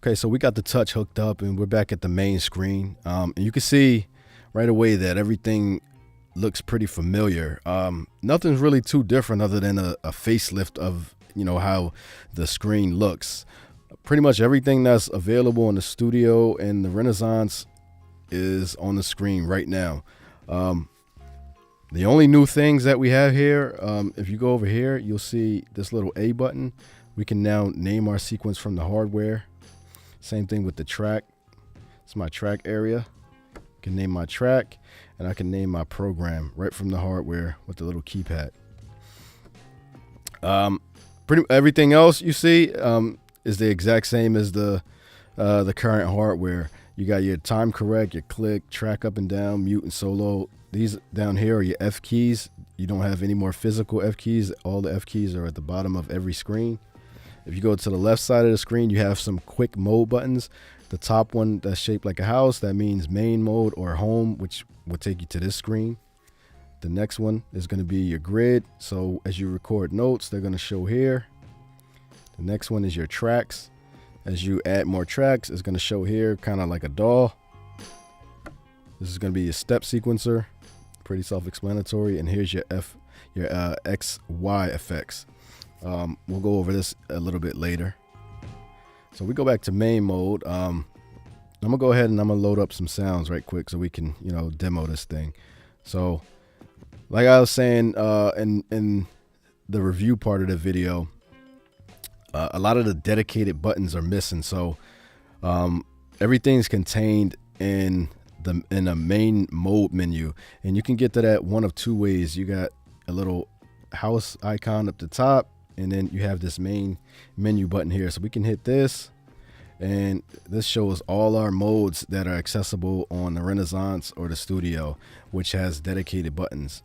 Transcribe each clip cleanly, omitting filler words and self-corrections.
Okay, so we got the touch hooked up and we're back at the main screen. And you can see right away that everything looks pretty familiar. Nothing's really too different other than a facelift of, how the screen looks. Pretty much everything that's available in the Studio and the Renaissance is on the screen right now. The only new things that we have here, if you go over here, you'll see this little A button. We can now name our sequence from the hardware. Same thing with the track. It's my track area. I can name my track, and I can name my program right from the hardware with the little keypad. Pretty everything else you see is the exact same as the current hardware. You got your time correct, your click, track up and down, mute and solo. These down here are your F keys. You don't have any more physical F keys. All the F keys are at the bottom of every screen. If you go to the left side of the screen, you have some quick mode buttons. The top one that's shaped like a house, that means main mode or home, which will take you to this screen. The next one is going to be your grid. So as you record notes, they're going to show here. The next one is your tracks. As you add more tracks, it's going to show here, kind of like a DAW. This is going to be your step sequencer. Pretty self-explanatory. And here's your X, Y effects. We'll go over this a little bit later. So we go back to main mode. I'm gonna go ahead and I'm gonna load up some sounds right quick so we can, demo this thing. So like I was saying in the review part of the video, a lot of the dedicated buttons are missing. So everything's contained in a main mode menu, and you can get to that one of two ways. You got a little house icon up the top, and then you have this main menu button here. So we can hit this, and this shows all our modes that are accessible on the Renaissance or the Studio, which has dedicated buttons.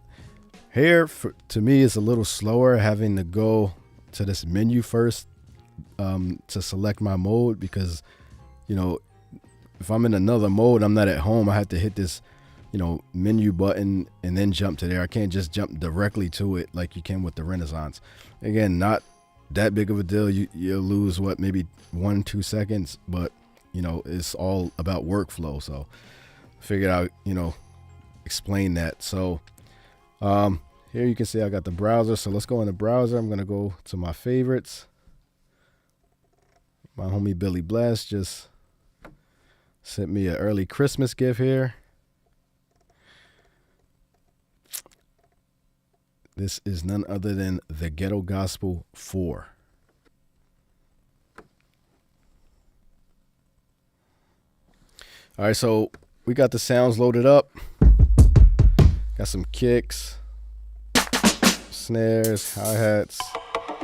Here, to me, it's a little slower having to go to this menu first to select my mode, because, if I'm in another mode, I'm not at home, I have to hit this, menu button and then jump to there. I can't just jump directly to it like you can with the Renaissance. Again, not that big of a deal. You'll lose maybe 1-2 seconds, but it's all about workflow. So I figured out, explain that. So here you can see I got the browser. So let's go in the browser. I'm gonna go to my favorites. My homie Billy Blast just sent me an early Christmas gift here. This is none other than the Ghetto Gospel 4. All right, so we got the sounds loaded up. Got some kicks, snares, hi-hats,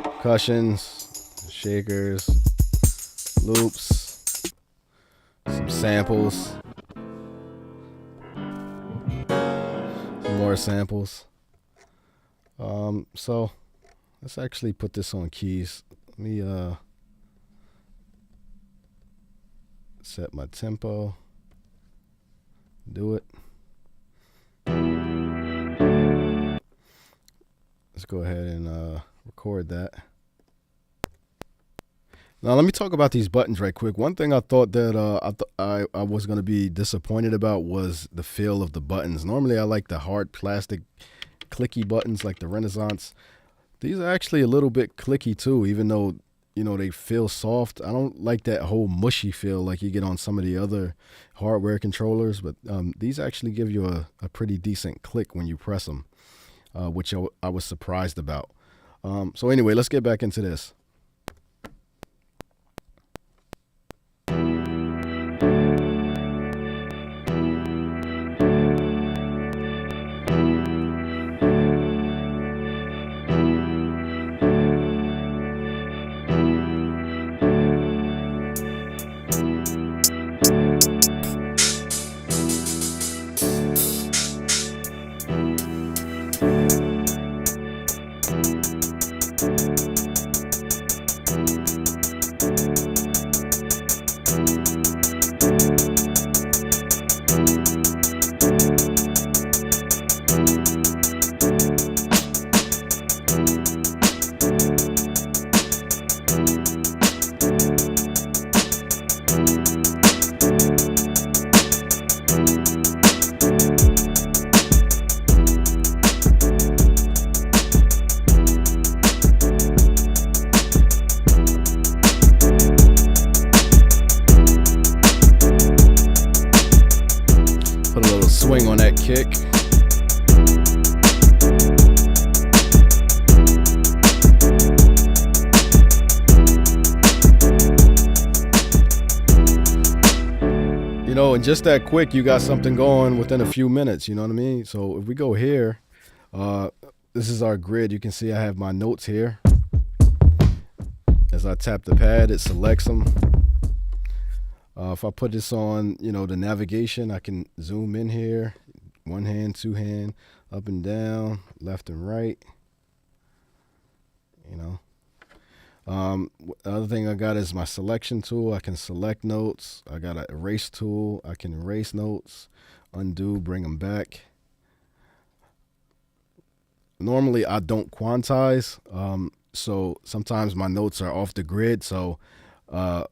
percussions, shakers, loops, some samples, some more samples. So let's actually put this on keys. Let me set my tempo, do it. Let's go ahead and record that. Now let me talk about these buttons right quick. One thing I thought that I was going to be disappointed about was the feel of the buttons. Normally I like the hard plastic clicky buttons like the Renaissance. These are actually a little bit clicky too, even though they feel soft. I don't like that whole mushy feel like you get on some of the other hardware controllers, but these actually give you a pretty decent click when you press them, which I was surprised about. So anyway, let's get back into this. kick. You know, and just that quick, you got something going within a few minutes, you know what I mean? So if we go here, this is our grid. You can see I have my notes here. As I tap the pad, it selects them. If I put this on, you know, the navigation, I can zoom in here. One hand, two hand, up and down, left and right. You know. The other thing I got is my selection tool. I can select notes. I got an erase tool. I can erase notes, undo, bring them back. Normally I don't quantize, so sometimes my notes are off the grid. So I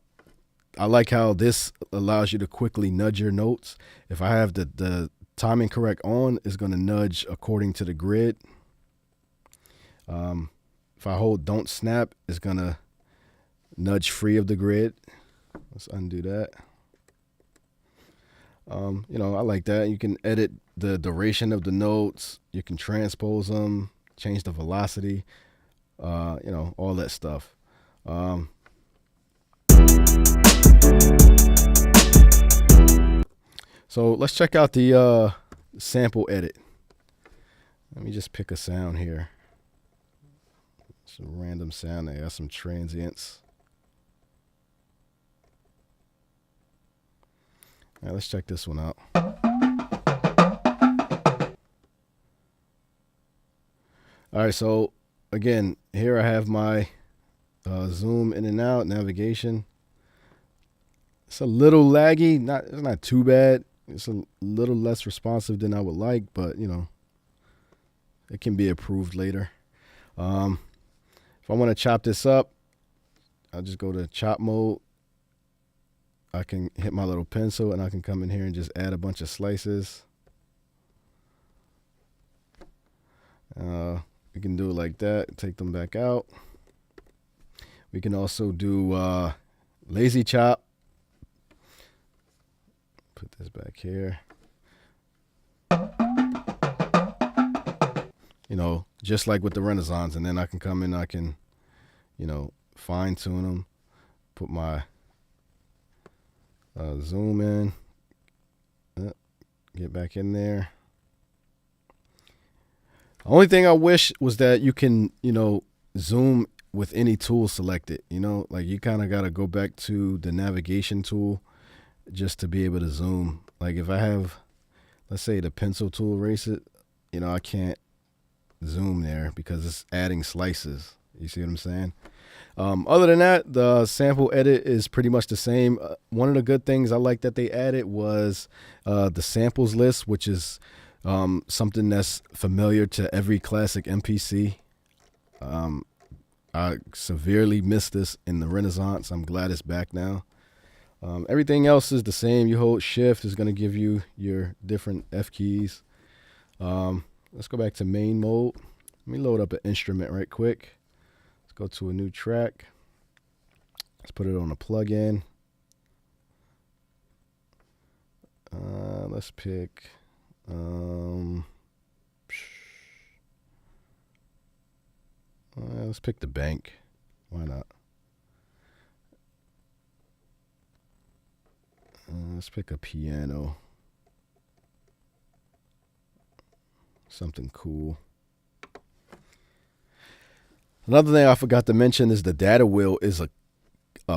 like how this allows you to quickly nudge your notes. If I have the timing correct on, it's going to nudge according to the grid. If I hold don't snap, it's going to nudge free of the grid. Let's undo that. You know, I like that. You can edit the duration of the notes. You can transpose them, change the velocity, you know, all that stuff. So let's check out the sample edit. Let me just pick a sound here. Some random sound. I got some transients. All right, let's check this one out. All right, so again, here I have my zoom in and out navigation. It's a little laggy. It's not too bad. It's a little less responsive than I would like, but you know, it can be improved later. If I want to chop this up, I'll just go to chop mode. I can hit my little pencil and I can come in here and just add a bunch of slices. We can do it like that, take them back out. We can also do lazy chop. Put this back here. You know, just like with the Renaissance, and then I can come in, I can, you know, fine tune them, put my zoom in, get back in there. The only thing I wish was that you can, you know, zoom with any tool selected, you know, like you kind of got to go back to the navigation tool just to be able to zoom. Like if I have, let's say the pencil tool, erase it, you know, I can't zoom there because it's adding slices. You see what I'm saying? Other than that, the sample edit is pretty much the same. One of the good things I like that they added was the samples list, which is something that's familiar to every classic MPC. I severely missed this in the Renaissance. I'm glad it's back now. Everything else is the same. You hold shift, is going to give you your different F keys. Let's go back to main mode. Let me load up an instrument right quick. Let's go to a new track. Let's put it on a plug-in. Let's pick let's pick the bank. Why not? Let's pick a piano. Something cool. Another thing I forgot to mention is the data wheel is a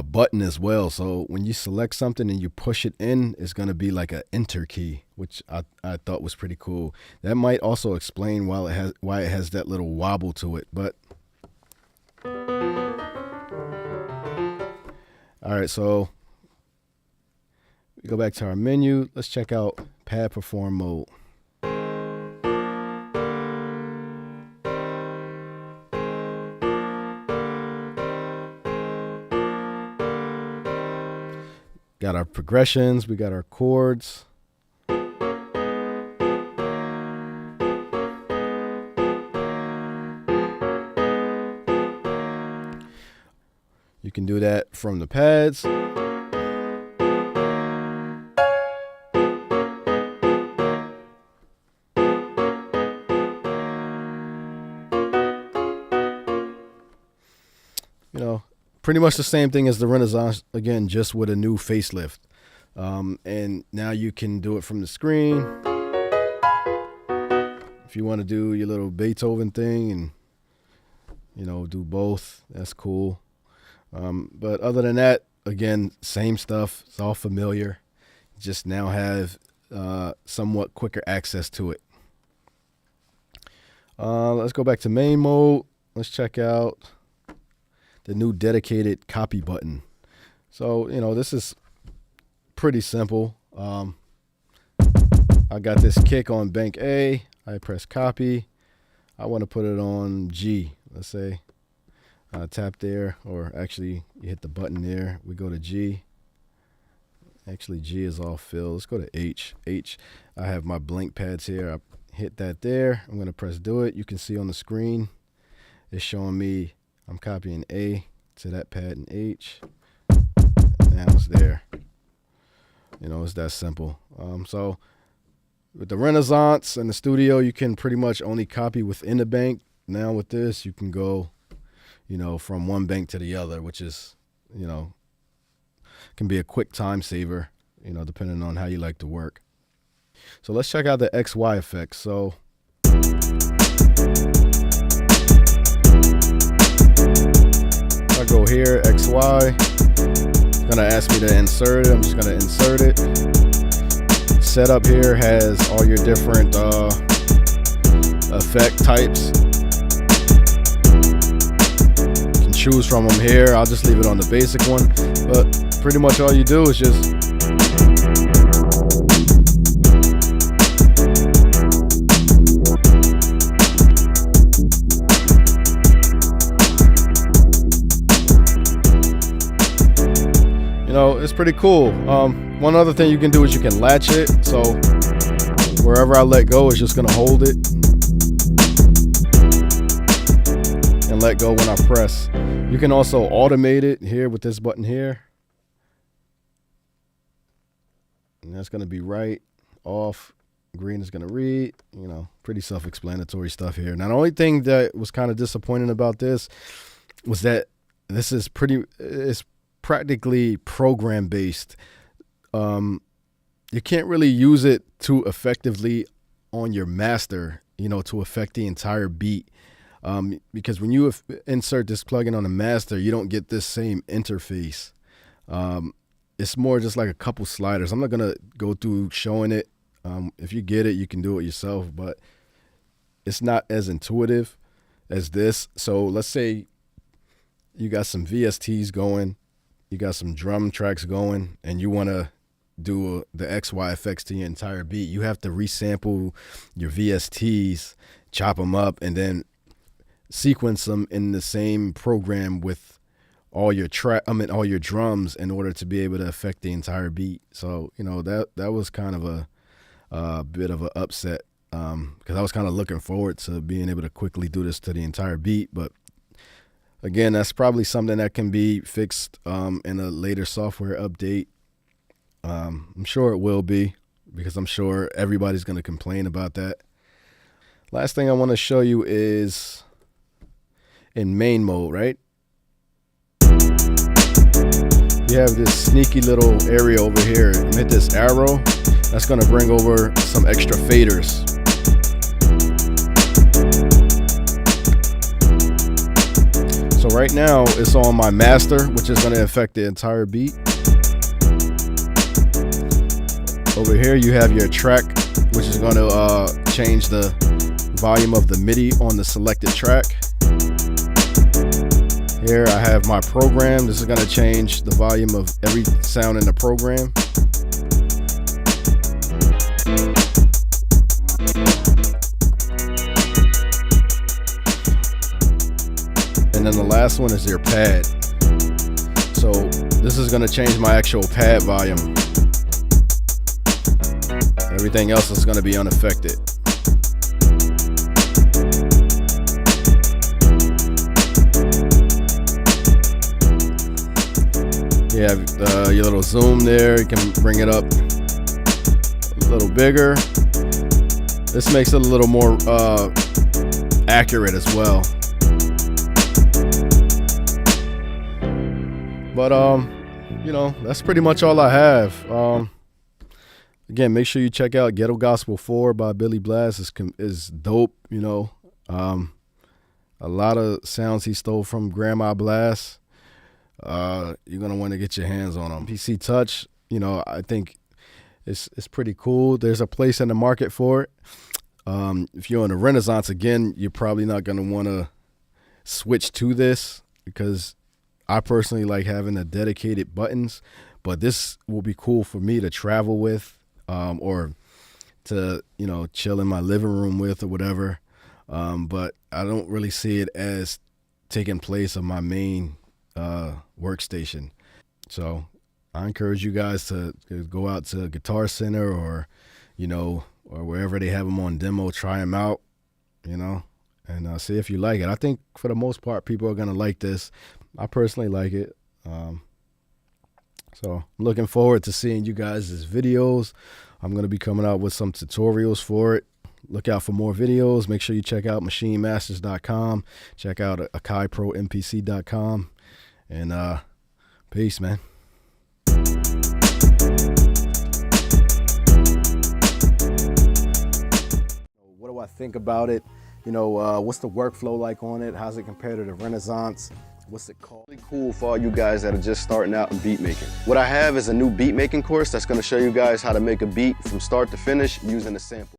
button as well. So when you select something and you push it in, it's going to be like an enter key, which I thought was pretty cool. That might also explain why it has that little wobble to it. But all right, so we go back to our menu. Let's check out pad perform mode. Got our progressions, we got our chords. You can do that from the pads. you know, pretty much the same thing as the Renaissance, again, just with a new facelift. And now you can do it from the screen. If you want to do your little Beethoven thing and, you know, do both, that's cool. But other than that, again, same stuff. It's all familiar. Just now have somewhat quicker access to it. Let's go back to main mode. Let's check out the new dedicated copy button. So, you know, this is pretty simple. I got this kick on bank A. I press copy. I want to put it on G. Let's say tap there, or actually you hit the button there. We go to G. Actually, G is all filled. Let's go to H. H, I have my blank pads here. I hit that there. I'm going to press do it. You can see on the screen, it's showing me I'm copying A to that pad in H. Now it's there. You know, it's that simple. So with the Renaissance and the Studio, you can pretty much only copy within the bank. Now with this, you can go, you know, from one bank to the other, which is, you know, can be a quick time saver, you know, depending on how you like to work. So let's check out the XY effects. So if I go here, XY, it's gonna ask me to insert it. I'm just gonna insert it. Setup here has all your different effect types. You can choose from them here. I'll just leave it on the basic one, but pretty much all you do is just it's pretty cool. One other thing you can do is you can latch it. So wherever I let go, it's just going to hold it and let go when I press. You can also automate it here with this button here. And that's going to be right, off, green is going to read. You know, pretty self-explanatory stuff here. Now, the only thing that was kind of disappointing about this was that this is it's practically program based. You can't really use it too effectively on your master, you know, to affect the entire beat. Because when you insert this plugin on the master, you don't get this same interface. It's more just like a couple sliders. I'm not going to go through showing it. If you get it, you can do it yourself, but it's not as intuitive as this. So let's say you got some VSTs going, you got some drum tracks going, and you want to do the XY effects to your entire beat. You have to resample your VSTs, chop them up, and then sequence them in the same program with all your all your drums in order to be able to affect the entire beat. So, you know, that was kind of a bit of an upset, because I was kind of looking forward to being able to quickly do this to the entire beat. But again, that's probably something that can be fixed in a later software update. I'm sure it will be, because I'm sure everybody's going to complain about that. Last thing I want to show you is in main mode, right? You have this sneaky little area over here. Hit this arrow. That's going to bring over some extra faders. So right now it's on my master, which is going to affect the entire beat. Over here you have your track, which is going to change the volume of the MIDI on the selected track. Here I have my program. This is going to change the volume of every sound in the program. And then the last one is your pad. So this is going to change my actual pad volume. Everything else is going to be unaffected. You have your little zoom there. You can bring it up a little bigger. This makes it a little more accurate as well. But you know, that's pretty much all I have. Again, make sure you check out Ghetto Gospel 4 by Billy Blast. Is dope, you know. A lot of sounds he stole from Grandma Blast. You're gonna want to get your hands on them. MPC Touch, you know, I think it's pretty cool. There's a place in the market for it. If you're in the Renaissance, again, you're probably not gonna want to switch to this, because I personally like having the dedicated buttons, but this will be cool for me to travel with, or to, you know, chill in my living room with or whatever. But I don't really see it as taking place of my main workstation. So I encourage you guys to go out to Guitar Center, or, you know, or wherever they have them on demo, try them out, you know, and see if you like it. I think for the most part, people are going to like this. I personally like it. So I'm looking forward to seeing you guys' videos. I'm going to be coming out with some tutorials for it. Look out for more videos. Make sure you check out MPCMasters.com. Check out AkaiProMPC.com. And peace, man. What do I think about it? You know, what's the workflow like on it? How's it compared to the Renaissance? What's it called? Really cool for all you guys that are just starting out in beat making. What I have is a new beat making course that's going to show you guys how to make a beat from start to finish using a sample.